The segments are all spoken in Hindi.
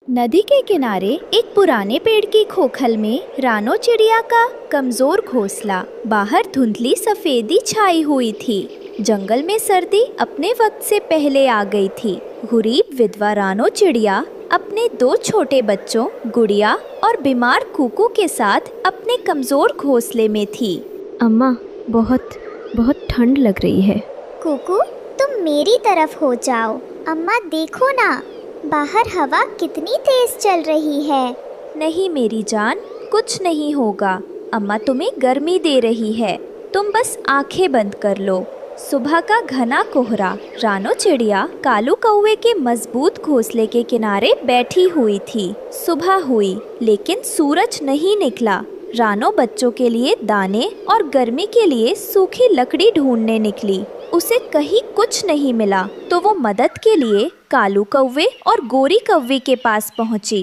नदी के किनारे एक पुराने पेड़ की खोखल में रानो चिड़िया का कमजोर घोंसला। बाहर धुंधली सफेदी छाई हुई थी। जंगल में सर्दी अपने वक्त से पहले आ गई थी। गरीब विधवा रानो चिड़िया अपने 2 छोटे बच्चों गुड़िया और बीमार कुकू के साथ अपने कमजोर घोंसले में थी। अम्मा, बहुत बहुत ठंड लग रही है। कुकू, तुम मेरी तरफ हो जाओ। अम्मा देखो ना, बाहर हवा कितनी तेज चल रही है। नहीं मेरी जान, कुछ नहीं होगा। अम्मा तुम्हें गर्मी दे रही है, तुम बस आंखें बंद कर लो। सुबह का घना कोहरा रानो चिड़िया कालू कौवे के मजबूत घोंसले के किनारे बैठी हुई थी। सुबह हुई लेकिन सूरज नहीं निकला। रानो बच्चों के लिए दाने और गर्मी के लिए सूखी लकड़ी ढूंढने निकली। उसे कहीं कुछ नहीं मिला तो वो मदद के लिए कालू कौवे और गोरी कौवे के पास पहुंची।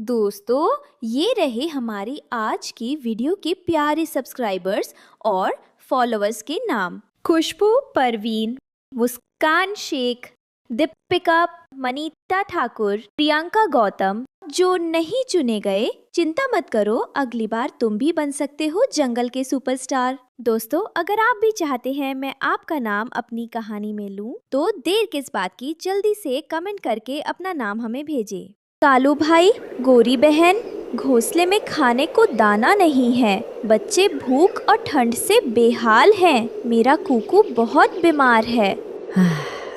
दोस्तों, ये रहे हमारी आज की वीडियो के प्यारे सब्सक्राइबर्स और फॉलोअर्स के नाम। खुशबू परवीन, मुस्कान शेख, दीपिका, मनीता ठाकुर, प्रियंका गौतम। जो नहीं चुने गए, चिंता मत करो, अगली बार तुम भी बन सकते हो जंगल के सुपरस्टार। दोस्तों, अगर आप भी चाहते हैं मैं आपका नाम अपनी कहानी में लूं, तो देर किस बात की, जल्दी से कमेंट करके अपना नाम हमें भेजें। कालू भाई, गोरी बहन, घोंसले में खाने को दाना नहीं है। बच्चे भूख और ठंड से बेहाल हैं। मेरा कुकू बहुत बीमार है।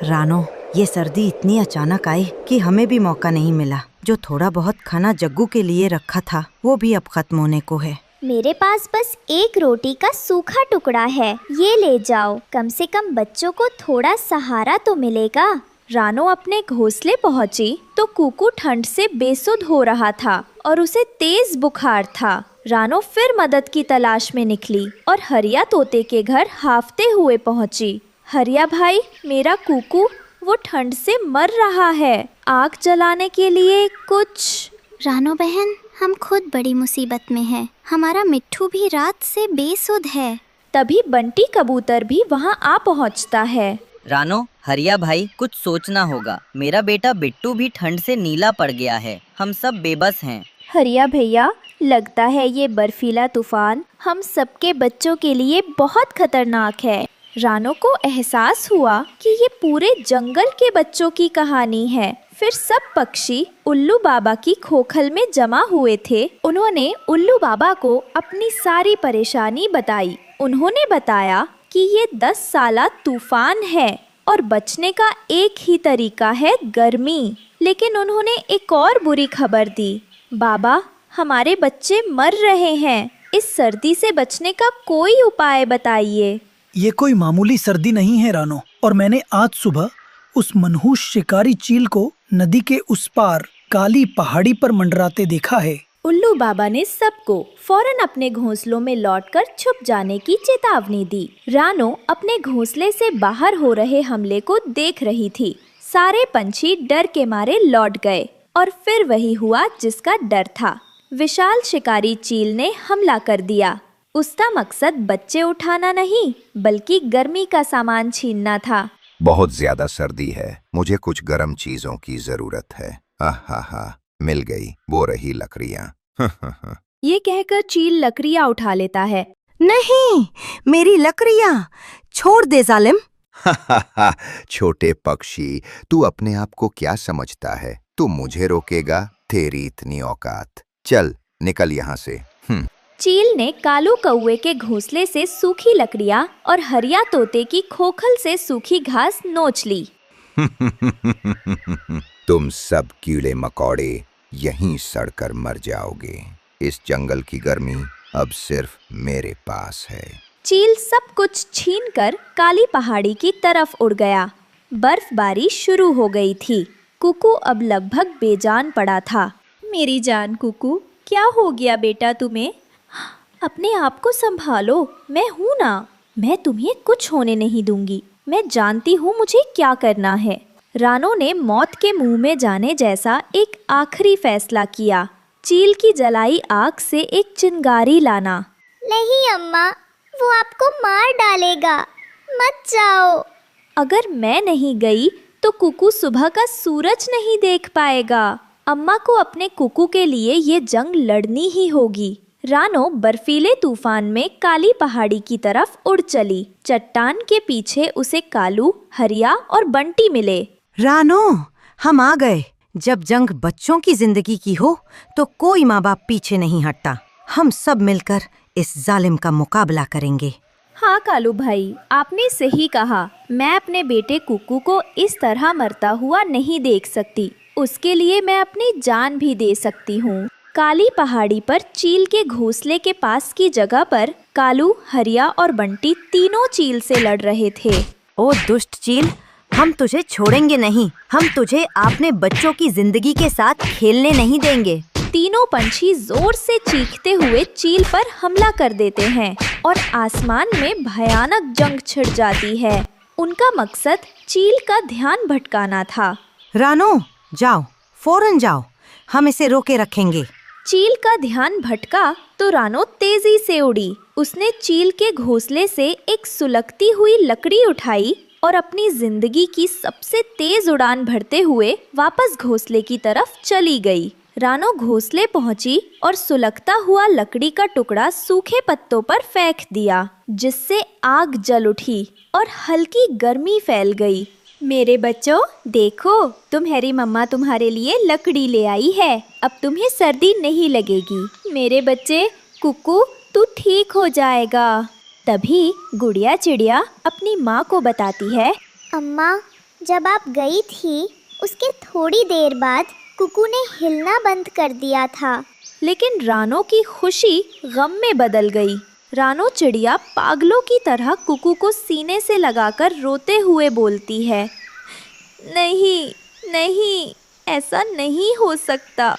रानो, ये सर्दी इतनी अचानक आई कि हमें भी मौका नहीं मिला। जो थोड़ा बहुत खाना जग्गू के लिए रखा था वो भी अब खत्म होने को है। मेरे पास बस एक रोटी का सूखा टुकड़ा है, ये ले जाओ। कम से कम बच्चों को थोड़ा सहारा तो मिलेगा। रानो अपने घोंसले पहुंची तो कुकू ठंड से बेसुध हो रहा था और उसे तेज बुखार था। रानो फिर मदद की तलाश में निकली और हरिया तोते के घर हांफते हुए पहुंची। हरिया भाई, मेरा कुकू वो ठंड से मर रहा है। आग जलाने के लिए कुछ। रानो बहन, हम खुद बड़ी मुसीबत में हैं। हमारा मिट्ठू भी रात से बेसुध है। तभी बंटी कबूतर भी वहां आ पहुंचता है। रानो, हरिया भाई, कुछ सोचना होगा। मेरा बेटा बिट्टू भी ठंड से नीला पड़ गया है। हम सब बेबस हैं। हरिया भैया, लगता है ये बर्फीला तूफान हम सबके बच्चों के लिए बहुत खतरनाक है। रानो को एहसास हुआ कि ये पूरे जंगल के बच्चों की कहानी है। फिर सब पक्षी उल्लू बाबा की खोखल में जमा हुए थे। उन्होंने उल्लू बाबा को अपनी सारी परेशानी बताई। उन्होंने बताया कि ये 10 साला तूफान है और बचने का एक ही तरीका है, गर्मी। लेकिन उन्होंने एक और बुरी खबर दी। बाबा, हमारे बच्चे मर रहे हैं। इस सर्दी से बचने का कोई उपाय बताइए। ये कोई मामूली सर्दी नहीं है रानो, और मैंने आज सुबह उस मनहूस शिकारी चील को नदी के उस पार काली पहाड़ी पर मंडराते देखा है। उल्लू बाबा ने सबको फौरन अपने घोंसलों में लौटकर छुप जाने की चेतावनी दी। रानो अपने घोंसले से बाहर हो रहे हमले को देख रही थी। सारे पंछी डर के मारे लौट गए और फिर वही हुआ जिसका डर था। विशाल शिकारी चील ने हमला कर दिया। उसका मकसद बच्चे उठाना नहीं, बल्कि गर्मी का सामान छीनना था। बहुत ज्यादा सर्दी है, मुझे कुछ गर्म चीजों की जरूरत है। हा, मिल गई वो रही लकड़ियाँ। ये कहकर चील लकड़ियाँ उठा लेता है। नहीं, मेरी लकड़ियाँ छोड़ दे जालिम। छोटे पक्षी, तू अपने आप को क्या समझता है? तू मुझे रोकेगा? तेरी इतनी औकात। चल निकल यहाँ से। चील ने कालू कौवे के घोंसले से सूखी लकड़ियाँ और हरिया तोते की खोखल से सूखी घास नोच ली। तुम सब कीड़े मकोड़े यहीं सड़कर मर जाओगे। इस जंगल की गर्मी अब सिर्फ मेरे पास है। चील सब कुछ छीनकर काली पहाड़ी की तरफ उड़ गया। बर्फबारी शुरू हो गई थी। कुकू अब लगभग बेजान पड़ा था। मेरी जान कुकू, क्या हो गया बेटा तुम्हें? अपने आप को संभालो, मैं हूँ ना। मैं तुम्हें कुछ होने नहीं दूंगी। मैं जानती हूँ मुझे क्या करना है। रानो ने मौत के मुंह में जाने जैसा एक आखिरी फैसला किया। चील की जलाई आग से एक चिंगारी लाना। नहीं अम्मा, वो आपको मार डालेगा, मत जाओ। अगर मैं नहीं गई तो कुकू सुबह का सूरज नहीं देख पाएगा। अम्मा को अपने कुकू के लिए ये जंग लड़नी ही होगी। रानो बर्फीले तूफान में काली पहाड़ी की तरफ उड़ चली। चट्टान के पीछे उसे कालू, हरिया और बंटी मिले। रानो, हम आ गए। जब जंग बच्चों की जिंदगी की हो तो कोई माँ बाप पीछे नहीं हटता। हम सब मिलकर इस जालिम का मुकाबला करेंगे। हाँ कालू भाई, आपने सही कहा। मैं अपने बेटे कुकू को इस तरह मरता हुआ नहीं देख सकती। उसके लिए मैं अपनी जान भी दे सकती हूँ। काली पहाड़ी पर चील के घोंसले के पास की जगह पर कालू, हरिया और बंटी तीनों चील से लड़ रहे थे। ओ दुष्ट चील, हम तुझे छोड़ेंगे नहीं। हम तुझे अपने बच्चों की जिंदगी के साथ खेलने नहीं देंगे। तीनों पंछी जोर से चीखते हुए चील पर हमला कर देते हैं और आसमान में भयानक जंग छिड़ जाती है। उनका मकसद चील का ध्यान भटकाना था। रानो, जाओ, फौरन जाओ, हम इसे रोके रखेंगे। चील का ध्यान भटका तो रानो तेजी से उड़ी। उसने चील के घोंसले से एक सुलगती हुई लकड़ी उठाई और अपनी जिंदगी की सबसे तेज उड़ान भरते हुए वापस घोंसले की तरफ चली गई। रानो घोंसले पहुंची और सुलगता हुआ लकड़ी का टुकड़ा सूखे पत्तों पर फेंक दिया, जिससे आग जल उठी और हल्की गर्मी फैल गई। मेरे बच्चों, देखो, तुम्हारी मम्मा तुम्हारे लिए लकड़ी ले आई है। अब तुम्हें सर्दी नहीं लगेगी। मेरे बच्चे, कुकू तू ठीक हो जाएगा। तभी गुड़िया चिड़िया अपनी माँ को बताती है, अम्मा, जब आप गई थी उसके थोड़ी देर बाद कुकू ने हिलना बंद कर दिया था। लेकिन रानो की खुशी गम में बदल गई। रानो चिड़िया पागलों की तरह कुकू को सीने से लगाकर रोते हुए बोलती है, नहीं नहीं, ऐसा नहीं हो सकता।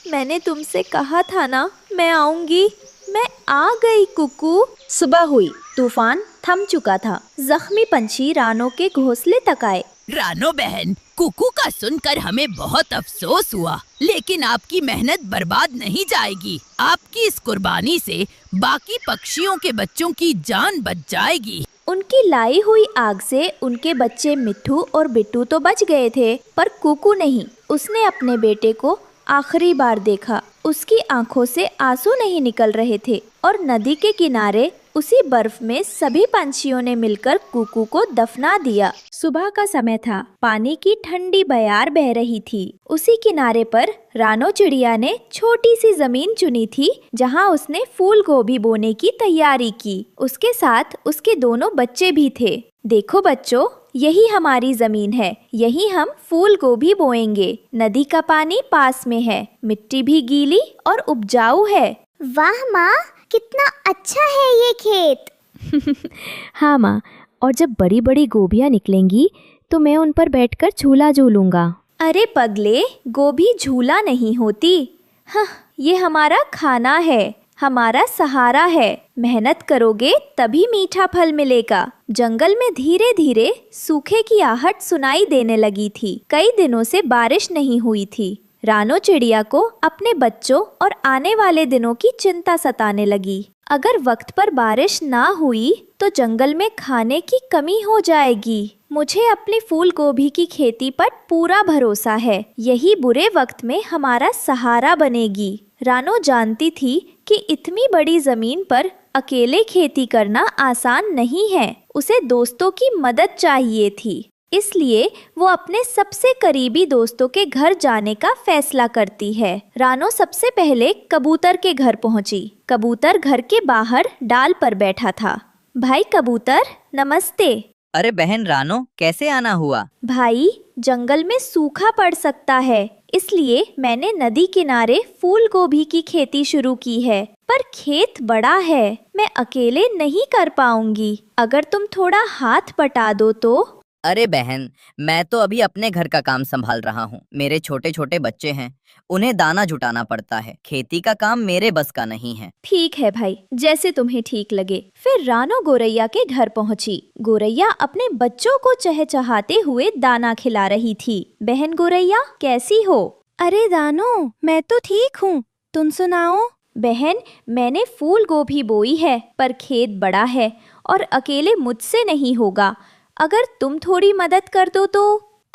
मैंने तुमसे कहा था ना, मैं आऊंगी। मैं आ गई कुकू। सुबह हुई। तूफान थम चुका था। जख्मी पंछी रानो के घोंसले तक आए। रानो बहन, कुकू का सुनकर हमें बहुत अफसोस हुआ, लेकिन आपकी मेहनत बर्बाद नहीं जाएगी। आपकी इस कुर्बानी से बाकी पक्षियों के बच्चों की जान बच जाएगी। उनकी लाई हुई आग से उनके बच्चे मिट्ठू और बिट्टू तो बच गए थे, पर कुकू नहीं। उसने अपने बेटे को आखिरी बार देखा। उसकी आंखों से आंसू नहीं निकल रहे थे और नदी के किनारे उसी बर्फ में सभी पंछियों ने मिलकर कुकू को दफना दिया। सुबह का समय था। पानी की ठंडी बयार बह रही थी। उसी किनारे पर रानो चिड़िया ने छोटी सी जमीन चुनी थी, जहां उसने फूल गोभी बोने की तैयारी की। उसके साथ उसके दोनों बच्चे भी थे। देखो बच्चों, यही हमारी जमीन है। यही हम फूल गोभी बोएंगे। नदी का पानी पास में है। मिट्टी भी गीली और उपजाऊ है। वाह माँ, कितना अच्छा है ये खेत। हाँ माँ, और जब बड़ी बड़ी गोभियाँ निकलेंगी तो मैं उन पर बैठकर झूला झूलूंगा। अरे पगले, गोभी झूला नहीं होती। हाँ, ये हमारा खाना है, हमारा सहारा है। मेहनत करोगे तभी मीठा फल मिलेगा। जंगल में धीरे धीरे सूखे की आहट सुनाई देने लगी थी। कई दिनों से बारिश नहीं हुई थी। रानो चिड़िया को अपने बच्चों और आने वाले दिनों की चिंता सताने लगी। अगर वक्त पर बारिश ना हुई तो जंगल में खाने की कमी हो जाएगी। मुझे अपनी फूल गोभी की खेती पर पूरा भरोसा है। यही बुरे वक्त में हमारा सहारा बनेगी। रानो जानती थी कि इतनी बड़ी जमीन पर अकेले खेती करना आसान नहीं है। उसे दोस्तों की मदद चाहिए थी। इसलिए वो अपने सबसे करीबी दोस्तों के घर जाने का फैसला करती है। रानो सबसे पहले कबूतर के घर पहुंची। कबूतर घर के बाहर डाल पर बैठा था। भाई कबूतर, नमस्ते। अरे बहन रानो, कैसे आना हुआ? भाई, जंगल में सूखा पड़ सकता है, इसलिए मैंने नदी किनारे फूल गोभी की खेती शुरू की है। पर खेत बड़ा है, मैं अकेले नहीं कर पाऊंगी। अगर तुम थोड़ा हाथ बटा दो तो। अरे बहन, मैं तो अभी अपने घर का काम संभाल रहा हूँ। मेरे छोटे छोटे बच्चे हैं, उन्हें दाना जुटाना पड़ता है। खेती का काम मेरे बस का नहीं है। ठीक है भाई, जैसे तुम्हें ठीक लगे। फिर रानो गोरैया के घर पहुँची। गोरैया अपने बच्चों को चहचहाते हुए दाना खिला रही थी। बहन गोरैया, कैसी हो? अरे रानो, मैं तो ठीक हूँ, तुम सुनाओ। बहन, मैंने फूल गोभी बोई है, पर खेत बड़ा है और अकेले मुझसे नहीं होगा। अगर तुम थोड़ी मदद कर दो तो।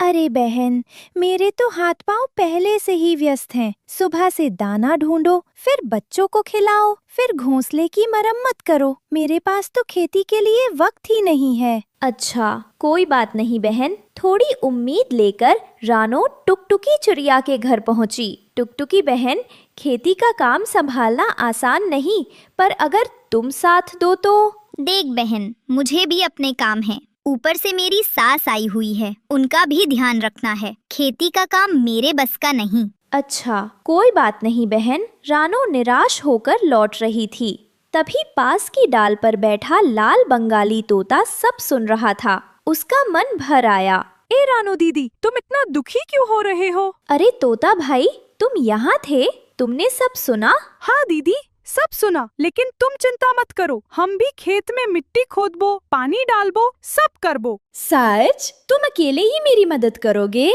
अरे बहन, मेरे तो हाथ पांव पहले से ही व्यस्त हैं। सुबह से दाना ढूंढो, फिर बच्चों को खिलाओ, फिर घोंसले की मरम्मत करो। मेरे पास तो खेती के लिए वक्त ही नहीं है। अच्छा, कोई बात नहीं बहन। थोड़ी उम्मीद लेकर रानो टुकटुकी चिड़िया के घर पहुंची। टुकटुकी बहन, खेती का काम संभालना आसान नहीं, पर अगर तुम साथ दो तो। देख बहन, मुझे भी अपने काम है, ऊपर से मेरी सास आई हुई है, उनका भी ध्यान रखना है। खेती का काम मेरे बस का नहीं। अच्छा, कोई बात नहीं बहन। रानो निराश होकर लौट रही थी। तभी पास की डाल पर बैठा लाल बंगाली तोता सब सुन रहा था। उसका मन भर आया। ए रानो दीदी, तुम इतना दुखी क्यों हो रहे हो? अरे तोता भाई, तुम यहाँ थे? तुमने सब सुना? हाँ दीदी, सब सुना, लेकिन तुम चिंता मत करो, हम भी खेत में मिट्टी खोदबो, पानी डालबो, सब करबो। सच? तुम अकेले ही मेरी मदद करोगे?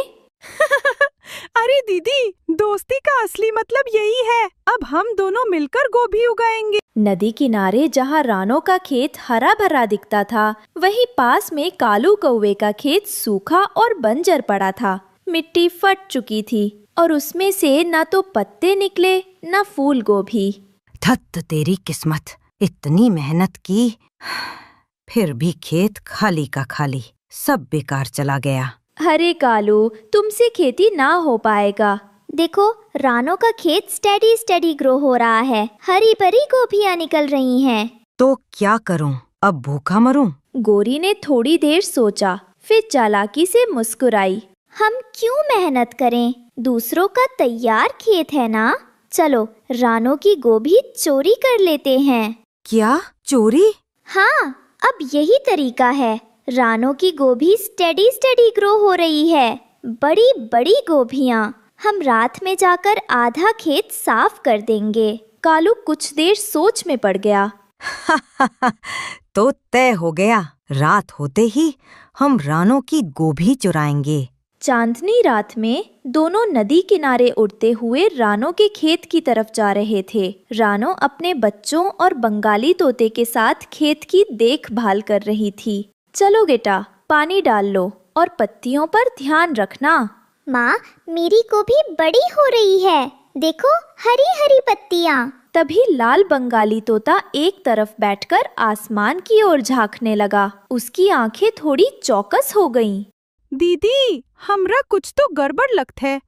अरे दीदी, दोस्ती का असली मतलब यही है। अब हम दोनों मिलकर गोभी उगाएंगे। नदी किनारे जहाँ रानो का खेत हरा भरा दिखता था, वहीं पास में कालू कौवे का खेत सूखा और बंजर पड़ा था। मिट्टी फट चुकी थी और उसमें से न तो पत्ते निकले न फूल गोभी। धत तेरी किस्मत, इतनी मेहनत की, फिर भी खेत खाली का खाली, सब बेकार चला गया। अरे कालू, तुमसे खेती ना हो पाएगा। देखो, रानो का खेत स्टेडी स्टेडी ग्रो हो रहा है, हरी भरी गोभियां निकल रही हैं। तो क्या करूं, अब भूखा मरूं? गोरी ने थोड़ी देर सोचा, फिर चालाकी से मुस्कुराई। हम क्यों मेहनत करें, दूसरों का तैयार खेत है ना। चलो, रानो की गोभी चोरी कर लेते हैं। क्या चोरी? हाँ, अब यही तरीका है। रानो की गोभी स्टेडी स्टेडी ग्रो हो रही है, बड़ी बड़ी गोभियां। हम रात में जाकर आधा खेत साफ कर देंगे। कालू कुछ देर सोच में पड़ गया। तो तय हो गया, रात होते ही हम रानो की गोभी चुराएंगे। चांदनी रात में दोनों नदी किनारे उड़ते हुए रानो के खेत की तरफ जा रहे थे। रानो अपने बच्चों और बंगाली तोते के साथ खेत की देखभाल कर रही थी। चलो बेटा, पानी डाल लो और पत्तियों पर ध्यान रखना। माँ, मेरी गोभी बड़ी हो रही है, देखो हरी हरी पत्तियाँ। तभी लाल बंगाली तोता एक तरफ बैठकर आसमान की ओर झांकने लगा। उसकी आंखें थोड़ी चौकस हो गईं। दीदी, हमरा कुछ तो गड़बड़ लगता है।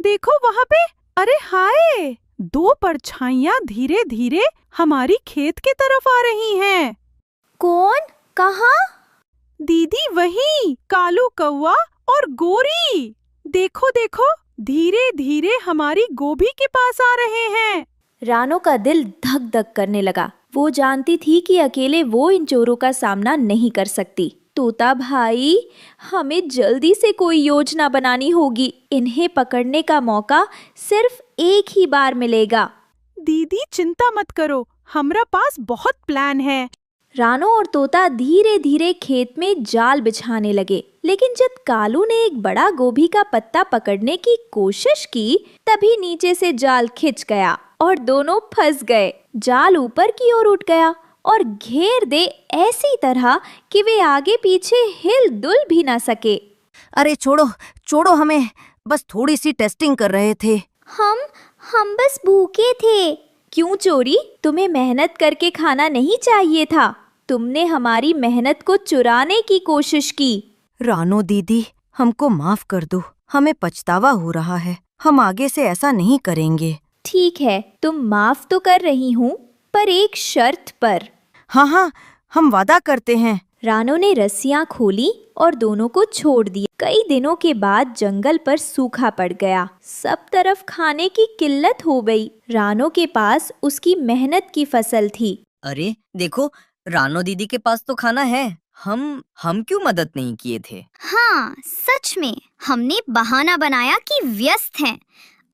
देखो वहाँ पे, अरे हाय, दो परछाइयाँ धीरे धीरे हमारी खेत के तरफ आ रही हैं। कौन? कहाँ? दीदी, वही कालू कौवा और गोरी। देखो देखो, धीरे धीरे हमारी गोभी के पास आ रहे हैं। रानो का दिल धक धक करने लगा। वो जानती थी कि अकेले वो इन चोरों का सामना नहीं कर सकती। तोता भाई, हमें जल्दी से कोई योजना बनानी होगी। इन्हें पकड़ने का मौका सिर्फ एक ही बार मिलेगा। दीदी चिंता मत करो, हमरा पास बहुत प्लान है। रानो और तोता धीरे धीरे खेत में जाल बिछाने लगे, लेकिन जब कालू ने एक बड़ा गोभी का पत्ता पकड़ने की कोशिश की, तभी नीचे से जाल खिंच गया और दोनों फंस गए। जाल ऊपर की ओर उठ गया और घेर दे ऐसी तरह कि वे आगे पीछे हिल डुल भी ना सके। अरे छोड़ो छोड़ो हमें, बस थोड़ी सी टेस्टिंग कर रहे थे। हम बस भूखे थे। क्यों चोरी? तुम्हें मेहनत करके खाना नहीं चाहिए था। तुमने हमारी मेहनत को चुराने की कोशिश की। रानो दीदी, हमको माफ कर दो, हमें पछतावा हो रहा है। हम आगे से ऐसा नहीं करेंगे। ठीक है, तुम माफ तो कर रही हूँ, पर एक शर्त पर। हाँ हाँ, हम वादा करते हैं। रानो ने रस्सियां खोली और दोनों को छोड़ दिया। कई दिनों के बाद जंगल पर सूखा पड़ गया। सब तरफ खाने की किल्लत हो गई। रानो के पास उसकी मेहनत की फसल थी। अरे देखो, रानो दीदी के पास तो खाना है। हम क्यों मदद नहीं किए थे? हाँ, सच में हमने बहाना बनाया कि व्यस्त हैं।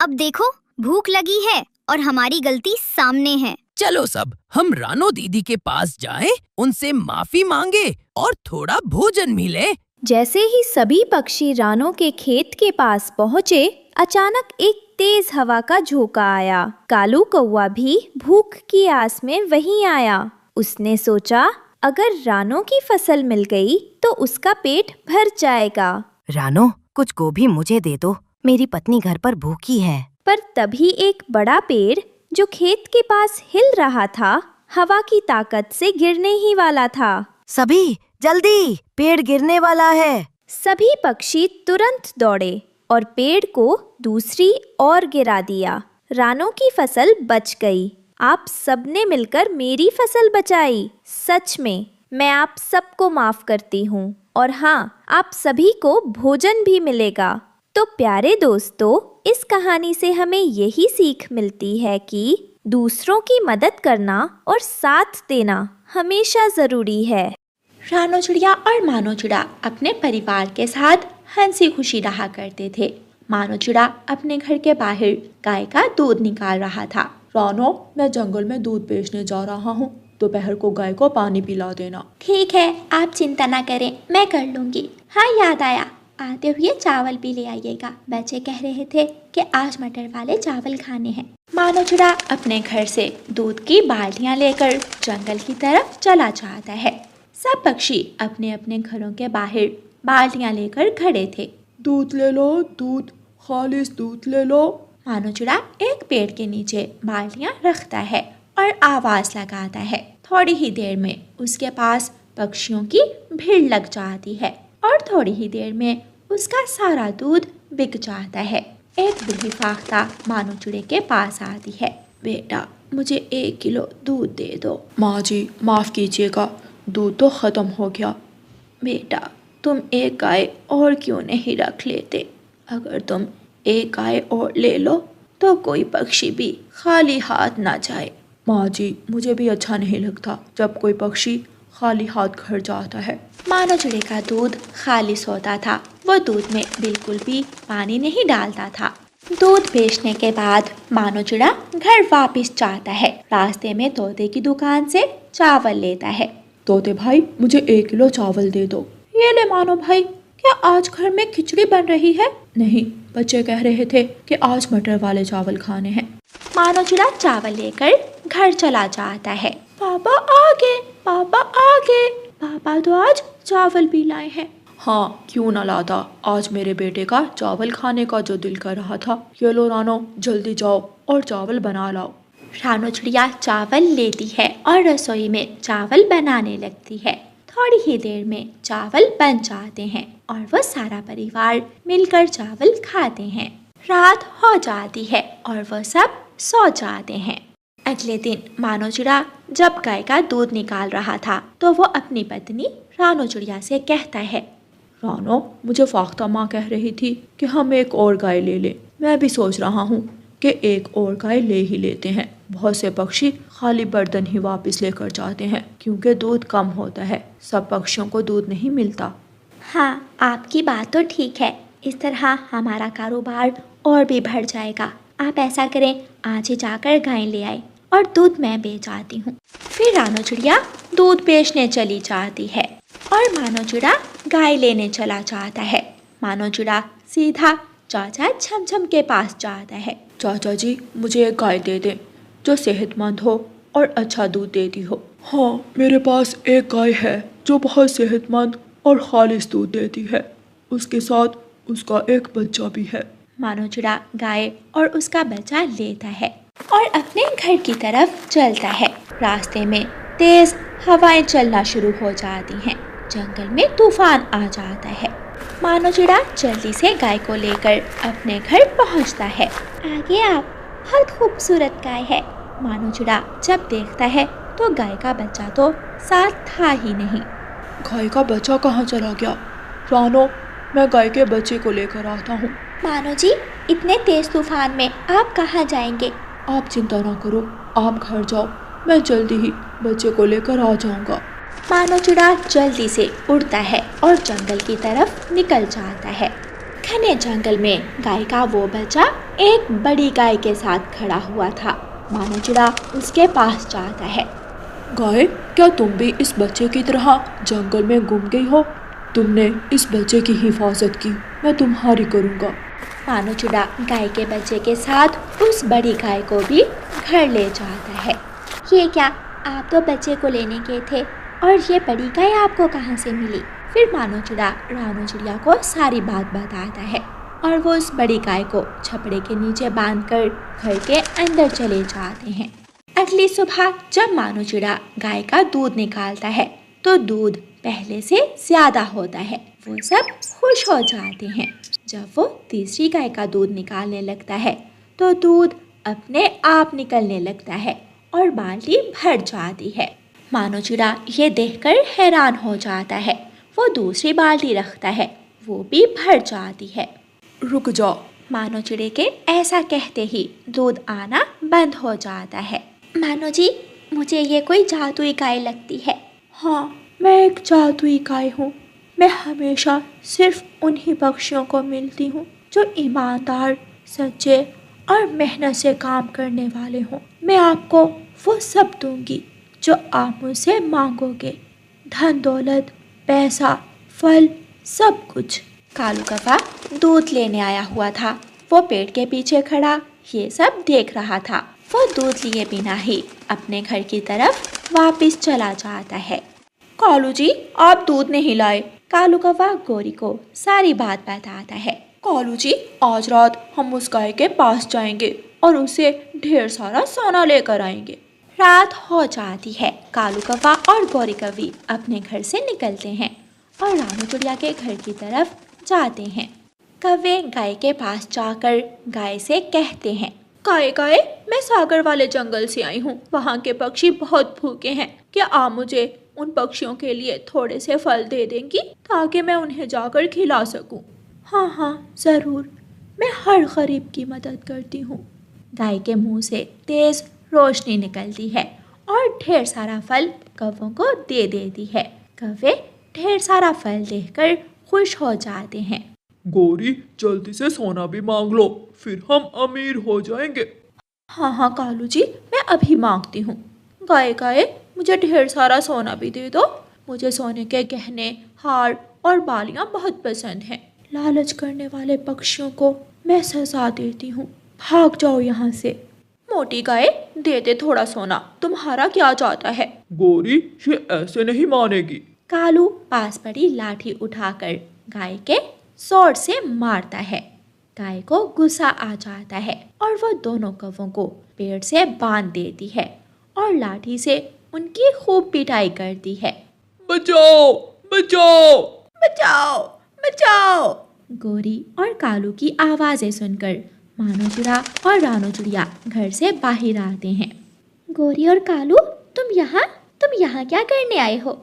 अब देखो, भूख लगी है और हमारी गलती सामने है। चलो सब, हम रानो दीदी के पास जाएं, उनसे माफी मांगे और थोड़ा भोजन मिले। जैसे ही सभी पक्षी रानो के खेत के पास पहुँचे, अचानक एक तेज हवा का झोंका आया। कालू कौवा भी भूख की आस में वहीं आया। उसने सोचा, अगर रानो की फसल मिल गई तो उसका पेट भर जाएगा। रानो, कुछ गोभी मुझे दे दो, मेरी पत्नी घर पर भूखी है। पर तभी एक बड़ा पेड़ जो खेत के पास हिल रहा था, हवा की ताकत से गिरने ही वाला था। सभी जल्दी, पेड़ गिरने वाला है। सभी पक्षी तुरंत दौड़े और पेड़ को दूसरी ओर गिरा दिया। रानो की फसल बच गई। आप सबने मिलकर मेरी फसल बचाई। सच में मैं आप सबको माफ करती हूँ, और हाँ, आप सभी को भोजन भी मिलेगा। तो प्यारे दोस्तों, इस कहानी से हमें यही सीख मिलती है कि दूसरों की मदद करना और साथ देना हमेशा जरूरी है। रानो चिड़िया और मानो चिड़ा अपने परिवार के साथ हंसी खुशी रहा करते थे। मानो चिड़ा अपने घर के बाहर गाय का दूध निकाल रहा था। रानो, मैं जंगल में दूध बेचने जा रहा हूँ, दोपहर को गाय को पानी पिला देना। ठीक है, आप चिंता ना करें, मैं कर लूँगी। हाँ, याद आया, आते हुए चावल भी ले आइएगा। बच्चे कह रहे थे कि आज मटर वाले चावल खाने हैं। मानो चिड़ा अपने घर से दूध की बाल्टियाँ लेकर जंगल की तरफ चला जाता है। सब पक्षी अपने अपने घरों के बाहर बाल्टियाँ लेकर खड़े थे। दूध ले लो, दूध, खालिस दूध ले लो। मानो चिड़ा एक पेड़ के नीचे बाल्टियाँ रखता है और आवाज लगाता है। थोड़ी ही देर में उसके पास पक्षियों की भीड़ लग जाती है और थोड़ी ही देर में उसका सारा दूध बिक जाता है। एक बूढ़ी फाख्ता मानो चिड़े के पास आती है। बेटा, मुझे 1 किलो दूध दे दो। माँ जी, माफ कीजिएगा, दूध तो खत्म हो गया। बेटा, तुम एक गाय और क्यों नहीं रख लेते? अगर तुम एक गाय और ले लो तो कोई पक्षी भी खाली हाथ ना जाए। माँ जी, मुझे भी अच्छा नहीं लगता जब कोई पक्षी खाली हाथ घर जाता है। मानो चिड़े का दूध खालिस होता था। वो दूध में बिल्कुल भी पानी नहीं डालता था। दूध बेचने के बाद मानो चिड़ा घर वापस जाता है। रास्ते में तोते की दुकान से चावल लेता है। तोते भाई, मुझे 1 किलो चावल दे दो। ये ले मानो भाई, क्या आज घर में खिचड़ी बन रही है? नहीं, बच्चे कह रहे थे कि आज मटर वाले चावल खाने हैं। मानो चिड़ा चावल लेकर घर चला जाता है। पापा आ गए, पापा आ गए। पापा तो आज चावल भी लाए हैं। हाँ, क्यों ना लाता, आज मेरे बेटे का चावल खाने का जो दिल कर रहा था। ये लो रानो, जल्दी जाओ और चावल बना लाओ। रानो चिड़िया चावल लेती है और रसोई में चावल बनाने लगती है। थोड़ी ही देर में चावल बन जाते हैं और वो सारा परिवार मिलकर चावल खाते हैं। रात हो जाती है और वो सब सो जाते हैं। अगले दिन मानो चिड़ा जब गाय का दूध निकाल रहा था तो वो अपनी पत्नी रानो चिड़िया से कहता है, रानो, मुझे फाख्ता माँ कह रही थी कि हम एक और गाय ले लें। मैं भी सोच रहा हूँ कि एक और गाय ले ही लेते हैं। बहुत से पक्षी खाली बर्तन ही वापस लेकर जाते हैं क्योंकि दूध कम होता है। सब पक्षियों को दूध नहीं मिलता। हाँ, आपकी बात तो ठीक है। इस तरह हमारा कारोबार और भी बढ़ जाएगा। आप ऐसा करें, आज ही जाकर गाय ले आए और दूध मैं बेच आती हूँ। फिर रानो चिड़िया दूध बेचने चली जाती है और मानो चिड़ा गाय लेने चला जाता है। मानो चिड़ा सीधा चाचा छमछम के पास जाता है। चाचा जी, मुझे एक गाय दे दें जो सेहतमंद हो और अच्छा दूध देती हो। हाँ, मेरे पास एक गाय है जो बहुत सेहतमंद और खालिस दूध देती है। उसके साथ उसका एक बच्चा भी है। मानो चिड़ा गाय और उसका बच्चा लेता है और अपने घर की तरफ चलता है। रास्ते में तेज हवाएं चलना शुरू हो जाती हैं। जंगल में तूफान आ जाता है। मानो चिड़ा जल्दी से गाय को लेकर अपने घर पहुंचता है। आगे आप, बहुत खूबसूरत गाय है। मानो चिड़ा जब देखता है तो गाय का बच्चा तो साथ था ही नहीं। गाय का बच्चा कहाँ चला गया? रानो, मैं गाय के बच्चे को लेकर आता हूँ। मानो जी, इतने तेज तूफान में आप कहाँ जाएंगे? आप चिंता ना करो, आप घर जाओ, मैं जल्दी ही बच्चे को लेकर आ जाऊँगा। मानो चिड़ा जल्दी से उड़ता है और जंगल की तरफ निकल जाता है। घने जंगल में गाय का वो बच्चा एक बड़ी गाय के साथ खड़ा हुआ था। मानो चिड़ा उसके पास जाता है। गाय, क्या तुम भी इस बच्चे की तरह जंगल में गुम गई हो? तुमने इस बच्चे की हिफाजत की, मैं तुम्हारी करूँगा। मानो चिड़ा गाय के बच्चे के साथ उस बड़ी गाय को भी घर ले जाता है। ये क्या, आप तो बच्चे को लेने गए थे और ये बड़ी गाय आपको कहाँ से मिली? फिर मानो चिड़ा रानो चिड़िया को सारी बात बताता है और वो उस बड़ी गाय को छपड़े के नीचे बांधकर घर के अंदर चले जाते हैं। अगली सुबह जब मानो चिड़ा गाय का दूध निकालता है तो दूध पहले से ज्यादा होता है। वो सब खुश हो जाते हैं। जब वो तीसरी गाय का दूध निकालने लगता है तो दूध अपने आप निकलने लगता है और बाल्टी भर जाती है। मानो चिड़ा ये देखकर हैरान हो जाता है। वो दूसरी बाल्टी रखता है, वो भी भर जाती है। रुक जा। मानो चिड़े के ऐसा कहते ही दूध आना बंद हो जाता है। मानो जी, मुझे ये कोई जादुई गाय लगती है। हाँ, मैं एक जादुई गाय हूँ। मैं हमेशा सिर्फ उन्हीं पक्षियों को मिलती हूँ जो ईमानदार, सच्चे और मेहनत से काम करने वाले हों। मैं आपको वो सब दूंगी जो आप मुझसे मांगोगे, धन दौलत, पैसा, फल, सब कुछ। कालू कौवा दूध लेने आया हुआ था। वो पेड़ के पीछे खड़ा ये सब देख रहा था। वो दूध लिए बिना ही अपने घर की तरफ वापस चला जाता है। कालू जी, आप दूध नहीं लाए। कालू कौवा गोरी को सारी बात बताता है। कालू जी, आज रात हम उस गाय के पास जाएंगे और उसे ढेर सारा सोना लेकर आएंगे। रात हो जाती है। कालू कौवा और गोरी कौवी अपने घर से निकलते हैं और रानो चिड़िया के घर की तरफ जाते हैं। कौवे गाय के पास जाकर गाय से कहते हैं, गाय गाय, मैं सागर वाले जंगल से आई हूँ। वहाँ के पक्षी बहुत भूखे हैं। क्या आप मुझे उन पक्षियों के लिए थोड़े से फल दे देंगी ताकि मैं उन्हें जाकर खिला सकूँ? हाँ हाँ, ज़रूर। मैं हर गरीब की मदद करती हूँ। गाय के मुंह से तेज रोशनी निकलती है और ढेर सारा फल कौवों को दे देती है। कौवे ढेर सारा फल देखकर खुश हो जाते हैं। गोरी, जल्दी से सोना भी मांग लो, फिर हम अमीर हो जाएंगे। हाँ हाँ कालू जी, मैं अभी मांगती हूँ। गाय गाय, मुझे ढेर सारा सोना भी दे दो। मुझे सोने के गहने, हार और बालियाँ बहुत पसंद हैं। लालच करने वाले पक्षियों को मैं सजा देती हूँ। भाग जाओ यहाँ से। मोटी गाय, दे दे थोड़ा सोना। तुम्हारा क्या चाहता है? गोरी, ये ऐसे नहीं मानेगी। कालू पास पड़ी लाठी उठाकर गाय के जोर से मारता है। गाय को गुस्सा आ जाता है और वो दोनों कौवों को पेड़ से बांध देती है और लाठी से उनकी खूब पिटाई करती है। बचाओ बचाओ बचाओ बचाओ। गोरी और कालू की आवाजें सुनकर मानो चिड़ा और रानो चिड़िया घर से बाहर आते हैं। गोरी और कालू, तुम यहाँ क्या करने आए हो?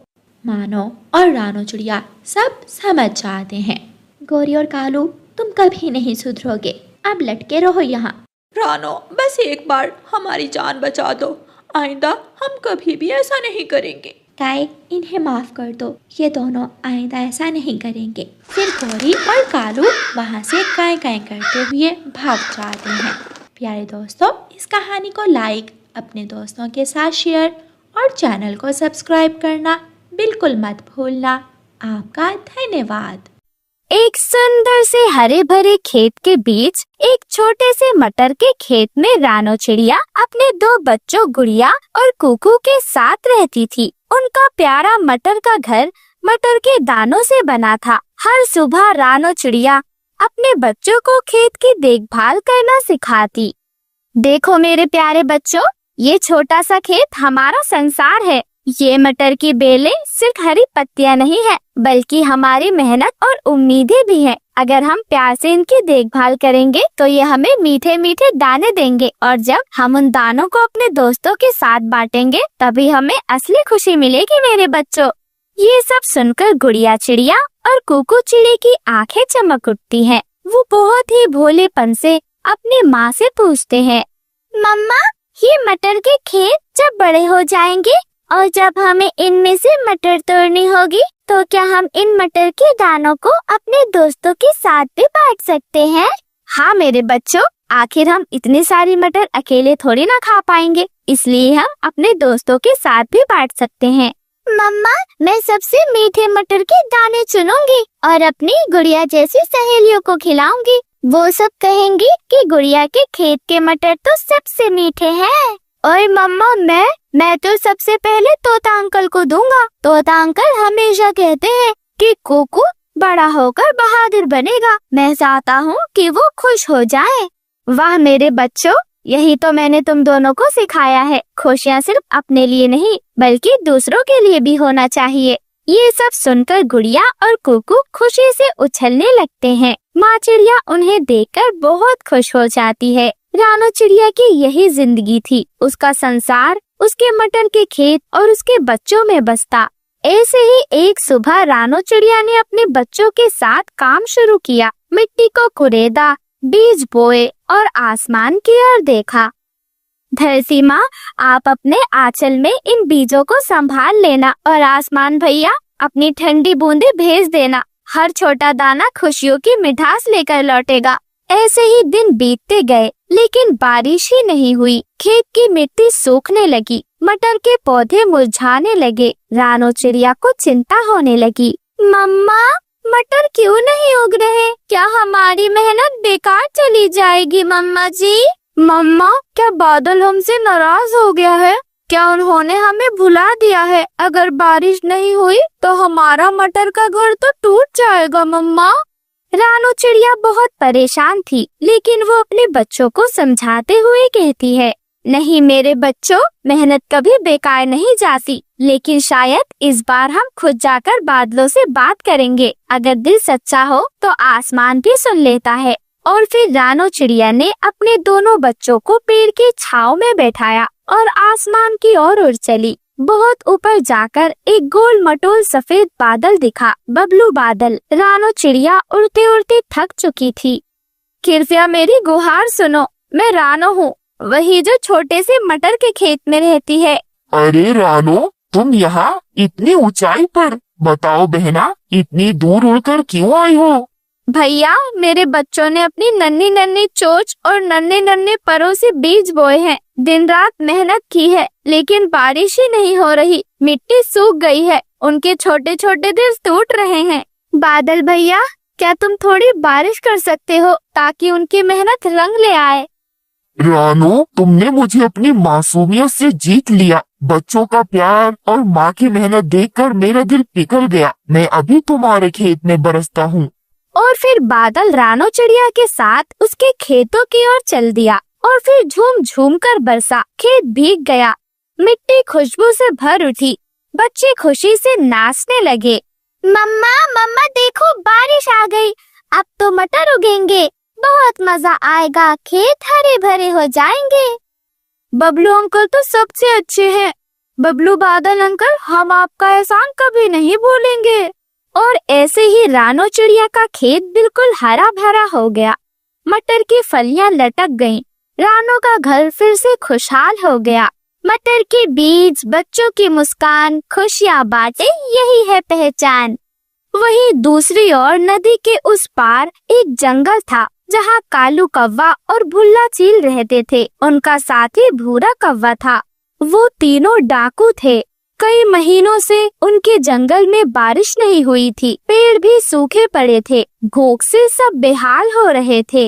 मानो और रानो चिड़िया सब समझ जाते हैं। गोरी और कालू, तुम कभी नहीं सुधरोगे। अब लटके रहो यहाँ। रानो, बस एक बार हमारी जान बचा दो। आइंदा हम कभी भी ऐसा नहीं करेंगे। गाय, इन्हें माफ कर दो। ये दोनों आइंदा ऐसा नहीं करेंगे। फिर गोरी और कालू वहाँ से गाय गाय करते हुए भाग जाते हैं। प्यारे दोस्तों, इस कहानी को लाइक, अपने दोस्तों के साथ शेयर और चैनल को सब्सक्राइब करना बिल्कुल मत भूलना। आपका धन्यवाद। एक सुंदर से हरे भरे खेत के बीच एक छोटे से मटर के खेत में रानो चिड़िया अपने 2 बच्चों गुड़िया और कुकू के साथ रहती थी। उनका प्यारा मटर का घर मटर के दानों से बना था। हर सुबह रानो चिड़िया अपने बच्चों को खेत की देखभाल करना सिखाती। देखो मेरे प्यारे बच्चों, ये छोटा सा खेत हमारा संसार है। ये मटर की बेलें सिर्फ हरी पत्तियां नहीं है, बल्कि हमारी मेहनत और उम्मीदें भी हैं। अगर हम प्यार से इनकी देखभाल करेंगे तो ये हमें मीठे मीठे दाने देंगे और जब हम उन दानों को अपने दोस्तों के साथ बांटेंगे तभी हमें असली खुशी मिलेगी मेरे बच्चों। ये सब सुनकर गुड़िया चिड़िया और कुकू चिड़ी की आंखें चमक उठती हैं। वो बहुत ही भोलेपन से अपनी माँ से पूछते हैं, मम्मा, ये मटर के खेत जब बड़े हो जाएंगे और जब हमें इनमें से मटर तोड़नी होगी तो क्या हम इन मटर के दानों को अपने दोस्तों के साथ भी बांट सकते हैं? हाँ मेरे बच्चों, आखिर हम इतनी सारी मटर अकेले थोड़ी ना खा पाएंगे, इसलिए हम अपने दोस्तों के साथ भी बांट सकते हैं। मम्मा, मैं सबसे मीठे मटर के दाने चुनूंगी और अपनी गुड़िया जैसी सहेलियों को खिलाऊंगी। वो सब कहेंगी कि गुड़िया के खेत के मटर तो सबसे मीठे हैं। और मम्मा, मैं तो सबसे पहले तोता अंकल को दूंगा। तोता अंकल हमेशा कहते हैं कि कुकू बड़ा होकर बहादुर बनेगा। मैं चाहता हूँ कि वो खुश हो जाए। वाह मेरे बच्चों, यही तो मैंने तुम दोनों को सिखाया है। खुशियाँ सिर्फ अपने लिए नहीं बल्कि दूसरों के लिए भी होना चाहिए। ये सब सुनकर गुड़िया और कुकू खुशी से उछलने लगते हैं। माँ चिड़िया उन्हें देखकर बहुत खुश हो जाती है। रानो चिड़िया की यही जिंदगी थी। उसका संसार उसके मटर के खेत और उसके बच्चों में बसता। ऐसे ही एक सुबह रानो चिड़िया ने अपने बच्चों के साथ काम शुरू किया। मिट्टी को कुरेदा, बीज बोए और आसमान की ओर देखा। धरती माँ, आप अपने आंचल में इन बीजों को संभाल लेना और आसमान भैया अपनी ठंडी बूंदें भेज देना। हर छोटा दाना खुशियों की मिठास लेकर लौटेगा। ऐसे ही दिन बीतते गए लेकिन बारिश ही नहीं हुई। खेत की मिट्टी सूखने लगी, मटर के पौधे मुरझाने लगे। रानो चिड़िया को चिंता होने लगी। मम्मा, मटर क्यों नहीं उग रहे? क्या हमारी मेहनत बेकार चली जाएगी मम्मा जी? मम्मा, क्या बादल हमसे नाराज हो गया है? क्या उन्होंने हमें भुला दिया है? अगर बारिश नहीं हुई तो हमारा मटर का घर तो टूट जाएगा मम्मा। रानो चिड़िया बहुत परेशान थी, लेकिन वो अपने बच्चों को समझाते हुए कहती है, नहीं मेरे बच्चों, मेहनत कभी बेकार नहीं जाती। लेकिन शायद इस बार हम खुद जाकर बादलों से बात करेंगे। अगर दिल सच्चा हो तो आसमान भी सुन लेता है। और फिर रानो चिड़िया ने अपने दोनों बच्चों को पेड़ की छांव में बैठाया और आसमान की ओर उड़ चली। बहुत ऊपर जाकर एक गोल मटोल सफेद बादल दिखा, बबलू बादल। रानो चिड़िया उड़ते उड़ते थक चुकी थी। कृपया मेरी गुहार सुनो, मैं रानो हूँ, वही जो छोटे से मटर के खेत में रहती है। अरे रानो, तुम यहाँ इतनी ऊंचाई पर? बताओ बहना, इतनी दूर उड़कर क्यों आई हो? भैया, मेरे बच्चों ने अपनी नन्ही नन्ही चोंच और नन्हे नन्हे परों से बीज बोए हैं। दिन रात मेहनत की है, लेकिन बारिश ही नहीं हो रही। मिट्टी सूख गई है, उनके छोटे छोटे दिल टूट रहे हैं। बादल भैया, क्या तुम थोड़ी बारिश कर सकते हो ताकि उनकी मेहनत रंग ले आए? रानो, तुमने मुझे अपनी मासूमियत से जीत लिया। बच्चों का प्यार और माँ की मेहनत देखकर मेरा दिल पिघल गया। मैं अभी तुम्हारे खेत में बरसता हूँ। और फिर बादल रानो चिड़िया के साथ उसके खेतों की ओर चल दिया और फिर झूम झूम कर बरसा। खेत भीग गया, मिट्टी खुशबू से भर उठी। बच्चे खुशी से नाचने लगे। मम्मा, मम्मा देखो, बारिश आ गई। अब तो मटर उगेंगे, बहुत मजा आएगा, खेत हरे भरे हो जाएंगे। बबलू अंकल तो सबसे अच्छे हैं। बबलू बादल अंकल, हम आपका एहसान कभी नहीं भूलेंगे। और ऐसे ही रानो चिड़िया का खेत बिल्कुल हरा भरा हो गया। मटर की फलियां लटक गईं। रानो का घर फिर से खुशहाल हो गया। मटर के बीज, बच्चों की मुस्कान, खुशियाँ बांटे, यही है पहचान। वहीं दूसरी ओर नदी के उस पार एक जंगल था जहाँ कालू कौवा और भुल्ला चील रहते थे। उनका साथी भूरा कौवा था। वो तीनों डाकू थे। कई महीनों से उनके जंगल में बारिश नहीं हुई थी। पेड़ भी सूखे पड़े थे। भूख से सब बेहाल हो रहे थे।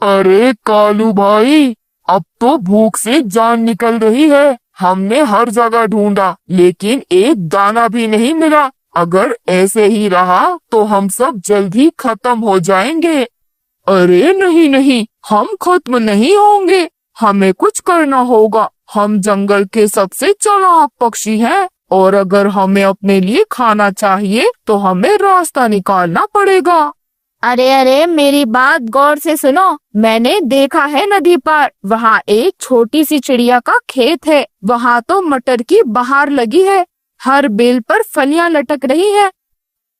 अरे कालू भाई, अब तो भूख से जान निकल रही है। हमने हर जगह ढूंढा, लेकिन एक दाना भी नहीं मिला। अगर ऐसे ही रहा तो हम सब जल्द ही खत्म हो जाएंगे। अरे नहीं नहीं, हम खत्म नहीं होंगे। हमें कुछ करना होगा। हम जंगल के सबसे चालाक पक्षी हैं और अगर हमें अपने लिए खाना चाहिए तो हमें रास्ता निकालना पड़ेगा। अरे मेरी बात गौर से सुनो। मैंने देखा है नदी पर, वहाँ एक छोटी सी चिड़िया का खेत है। वहाँ तो मटर की बहार लगी है। हर बेल पर फलियां लटक रही है।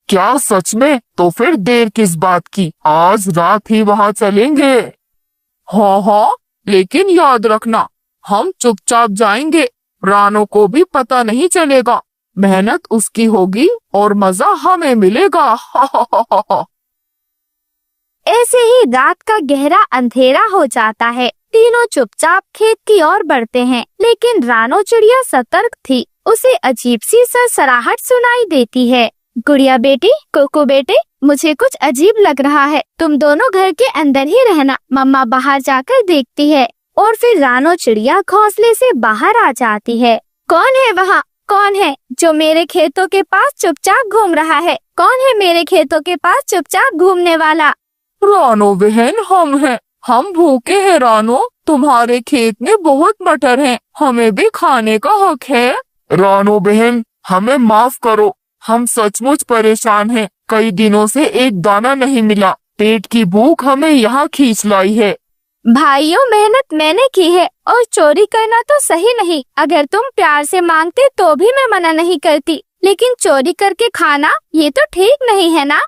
क्या सच में? तो फिर देर किस बात की, आज रात ही वहाँ चलेंगे। हाँ, लेकिन याद रखना, हम चुपचाप जाएंगे। रानो को भी पता नहीं चलेगा। मेहनत उसकी होगी और मजा हमें मिलेगा। ऐसे ही रात का गहरा अंधेरा हो जाता है। तीनों चुपचाप खेत की ओर बढ़ते हैं, लेकिन रानो चिड़िया सतर्क थी। उसे अजीब सी सरसराहट सुनाई देती है। गुड़िया बेटी, कोको बेटे, मुझे कुछ अजीब लग रहा है। तुम दोनों घर के अंदर ही रहना, मम्मा बाहर जाकर देखती है। और फिर रानो चिड़िया घोंसले से बाहर आ जाती है। कौन है वहाँ? कौन है जो मेरे खेतों के पास चुपचाप घूम रहा है? कौन है मेरे खेतों के पास चुपचाप घूमने वाला? रानो बहन, हम हैं। हम भूखे हैं रानो। तुम्हारे खेत में बहुत मटर हैं, हमें भी खाने का हक है। रानो बहन, हमें माफ करो, हम सचमुच परेशान हैं। कई दिनों से एक दाना नहीं मिला। पेट की भूख हमें यहाँ खींच लाई है। भाइयों, मेहनत मैंने की है और चोरी करना तो सही नहीं। अगर तुम प्यार से मांगते तो भी मैं मना नहीं करती, लेकिन चोरी करके खाना ये तो ठीक नहीं है ना।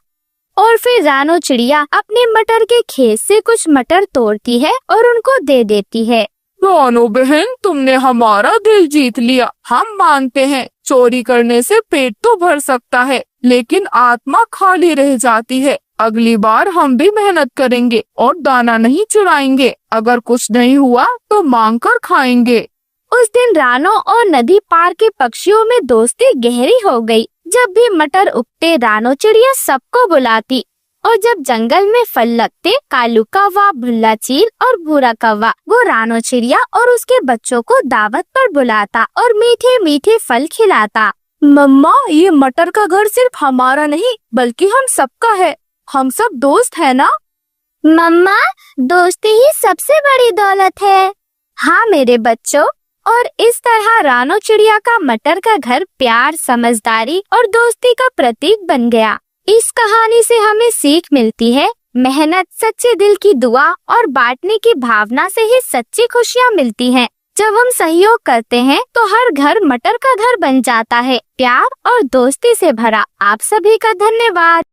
और फिर रानो चिड़िया अपने मटर के खेत से कुछ मटर तोड़ती है और उनको दे देती है। रानो बहन, तुमने हमारा दिल जीत लिया। हम मानते हैं चोरी करने से पेट तो भर सकता है, लेकिन आत्मा खाली रह जाती है। अगली बार हम भी मेहनत करेंगे और दाना नहीं चुराएंगे। अगर कुछ नहीं हुआ तो मांग कर खाएंगे। उस दिन रानो और नदी पार के पक्षियों में दोस्ती गहरी हो गई। जब भी मटर उगते रानो चिड़िया सबको बुलाती, और जब जंगल में फल लगते कालू कौवा, भुल्ला चील और भूरा कौवा वो रानो चिड़िया और उसके बच्चों को दावत पर बुलाता और मीठे मीठे फल खिलाता। मम्मा, ये मटर का घर सिर्फ हमारा नहीं बल्कि हम सबका है। हम सब दोस्त है ना? मम्मा, दोस्ती ही सबसे बड़ी दौलत है। हाँ मेरे बच्चों, और इस तरह रानो चिड़िया का मटर का घर प्यार, समझदारी और दोस्ती का प्रतीक बन गया। इस कहानी से हमें सीख मिलती है, मेहनत, सच्चे दिल की दुआ और बांटने की भावना से ही सच्ची खुशियाँ मिलती हैं। जब हम सहयोग करते हैं तो हर घर मटर का घर बन जाता है। प्यार और दोस्ती से भरा। आप सभी का धन्यवाद।